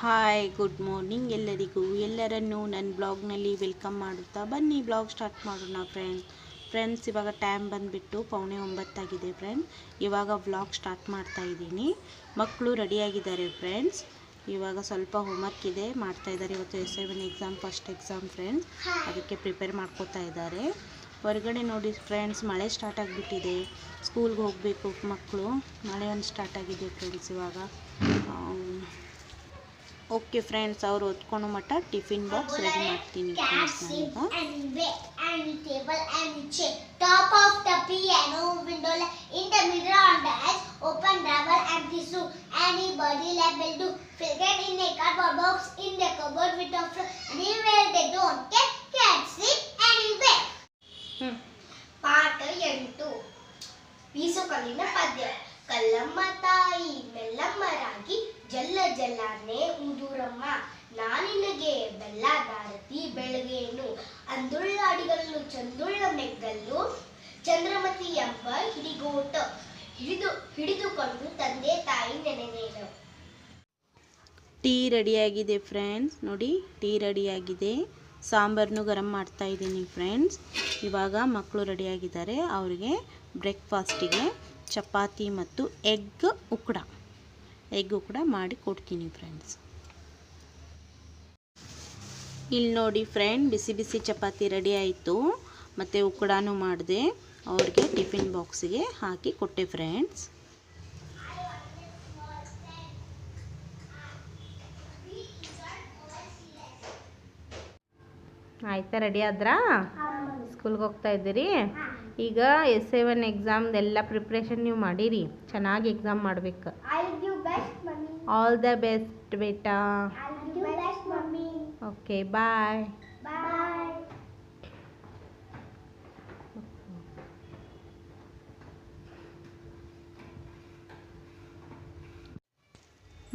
Hi good morning ಎಲ್ಲರಿಗೂ. ಎಲ್ಲರನ್ನೂ ನನ್ನ ಬ್ಲಾಗ್ನಲ್ಲಿ ವೆಲ್ಕಮ್ ಮಾಡುತ್ತಾ ಬನ್ನಿ ಬ್ಲಾಗ್ ಸ್ಟಾರ್ಟ್ ಮಾಡೋಣ ಫ್ರೆಂಡ್ಸ್. ಇವಾಗ ಟೈಮ್ ಬಂದುಬಿಟ್ಟು 8:45 ಆಗಿದೆ ಫ್ರೆಂಡ್ಸ್. ಇವಾಗ ವ್ಲಾಗ್ ಸ್ಟಾರ್ಟ್ ಮಾಡ್ತಾ ಇದ್ದೀನಿ. ಮಕ್ಕಳು ರೆಡಿಯಾಗಿದ್ದಾರೆ ಫ್ರೆಂಡ್ಸ್. ಇವಾಗ ಸ್ವಲ್ಪ ಹೋಮ್ವರ್ಕ್ ಇದೆ, ಮಾಡ್ತಾಯಿದ್ದಾರೆ. ಇವತ್ತು S7 exam, first exam friends. ಅದಕ್ಕೆ ಪ್ರಿಪೇರ್ ಮಾಡ್ಕೋತಾ ಇದ್ದಾರೆ. ಹೊರಗಡೆ ನೋಡಿ ಫ್ರೆಂಡ್ಸ್, ಮಳೆ ಸ್ಟಾರ್ಟ್ ಆಗಿಬಿಟ್ಟಿದೆ. ಸ್ಕೂಲ್ಗೆ ಹೋಗಬೇಕು ಮಕ್ಕಳು. ಮಳೆ ಒಂದು ಸ್ಟಾರ್ಟ್ ಆಗಿದೆ ಫ್ರೆಂಡ್ಸ್. ಇವಾಗ ಓಕೆ ಫ್ರೆಂಡ್ಸ್, ಅವ್ರು ಓದ್ಕೊಂಡು ಮಟ್ಟ ಟಿಫಿನ್ ಬಾಕ್ಸ್ ರೆಡಿ ಮಾಡ್ತೀನಿ ಫ್ರೆಂಡ್ಸ್. ಪಾಠ 8. ಬೀಸುಕಲ್ಲಿನ ಪದ್ಯ. ಕಲ್ಲಮ್ಮ ತಾಯಿ ಮೆಲ್ಲಮ್ಮ ರಾಗಿ, ಜಲ್ಲ ಜಲ್ಲಾನೆ ಉದುರಮ್ಮ, ನಾನಿನಗೆ ಬೆಲ್ಲದಾರತಿ ಬೆಳಗೇನು, ಅಂದುಳ್ಳ ಅಡಿಗಲ್ಲು ಚಂದುಳ್ಳ ಮೆಗ್ಗಲ್ಲು, ಚಂದ್ರಮತಿ ಎಂಬ ಹಿಡಿಗೋಟ ಹಿಡಿದುಕೊಂಡು ತಂದೆ ತಾಯಿ ನೆನೆದೇನು. ಟೀ ರೆಡಿಯಾಗಿದೆ ಫ್ರೆಂಡ್ಸ್. ನೋಡಿ, ಟೀ ರೆಡಿಯಾಗಿದೆ. ಸಾಂಬಾರನ್ನು ಗರಂ ಮಾಡ್ತಾ ಇದ್ದೀನಿ ಫ್ರೆಂಡ್ಸ್. ಇವಾಗ ಮಕ್ಕಳು ರೆಡಿಯಾಗಿದ್ದಾರೆ. ಅವರಿಗೆ ಬ್ರೇಕ್ಫಾಸ್ಟಿಗೆ ಚಪಾತಿ ಮತ್ತು ಎಗ್ ಉಕ್ಕಡ ಮಾಡಿ ಕೊಡ್ತೀನಿ ಫ್ರೆಂಡ್ಸ್. ಇಲ್ಲಿ ನೋಡಿ ಫ್ರೆಂಡ್, ಬಿಸಿ ಬಿಸಿ ಚಪಾತಿ ರೆಡಿ ಆಯಿತು, ಮತ್ತು ಉಕ್ಕಡನೂ ಮಾಡಿದೆ. ಅವ್ರಿಗೆ ಟಿಫಿನ್ ಬಾಕ್ಸಿಗೆ ಹಾಕಿ ಕೊಟ್ಟೆ ಫ್ರೆಂಡ್ಸ್. ಆಯ್ತಾ, ರೆಡಿ ಆದ್ರಾ? ಸ್ಕೂಲ್ಗೆ ಹೋಗ್ತಾ ಇದ್ದೀರಿ. ಈಗ S7 ಎಕ್ಸಾಮ್ದೆಲ್ಲ ಪ್ರಿಪ್ರೇಷನ್ ನೀವು ಮಾಡಿರಿ. ಚೆನ್ನಾಗಿ ಎಕ್ಸಾಮ್ ಮಾಡ್ಬೇಕು. ಆಲ್ ದ ಬೆಸ್ಟ್ ಬೇಟಾ. Okay, bye.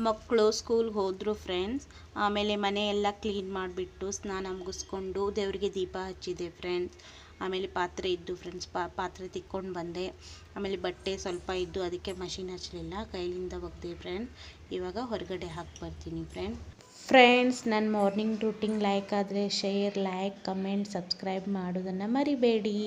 ಮಕ್ಕಳು ಸ್ಕೂಲ್ಗೆ ಹೋದರು ಫ್ರೆಂಡ್ಸ್. ಆಮೇಲೆ ಮನೆಯೆಲ್ಲ ಕ್ಲೀನ್ ಮಾಡಿಬಿಟ್ಟು ಸ್ನಾನ ಮುಗಿಸ್ಕೊಂಡು ದೇವರಿಗೆ ದೀಪ ಹಚ್ಚಿದೆ ಫ್ರೆಂಡ್ಸ್. ಆಮೇಲೆ ಪಾತ್ರೆ ಇದ್ದು ಫ್ರೆಂಡ್ಸ್, ಪಾತ್ರೆ ತಿಕ್ಕೊಂಡು ಬಂದೆ. ಆಮೇಲೆ ಬಟ್ಟೆ ಸ್ವಲ್ಪ ಇದ್ದು, ಅದಕ್ಕೆ ಮಷಿನ್ ಹಚ್ಚಲಿಲ್ಲ, ಕೈಲಿಂದ ಒಗ್ದೆ ಫ್ರೆಂಡ್ಸ್. ಇವಾಗ ಹೊರಗಡೆ ಹಾಕಿ ಬರ್ತೀನಿ ಫ್ರೆಂಡ್ಸ್. ನನ್ನ ಮಾರ್ನಿಂಗ್ ರೂಟೀನ್ ಲೈಕ್ ಆದರೆ ಶೇರ್, ಲೈಕ್, ಕಮೆಂಟ್, ಸಬ್ಸ್ಕ್ರೈಬ್ ಮಾಡೋದನ್ನು ಮರಿಬೇಡಿ.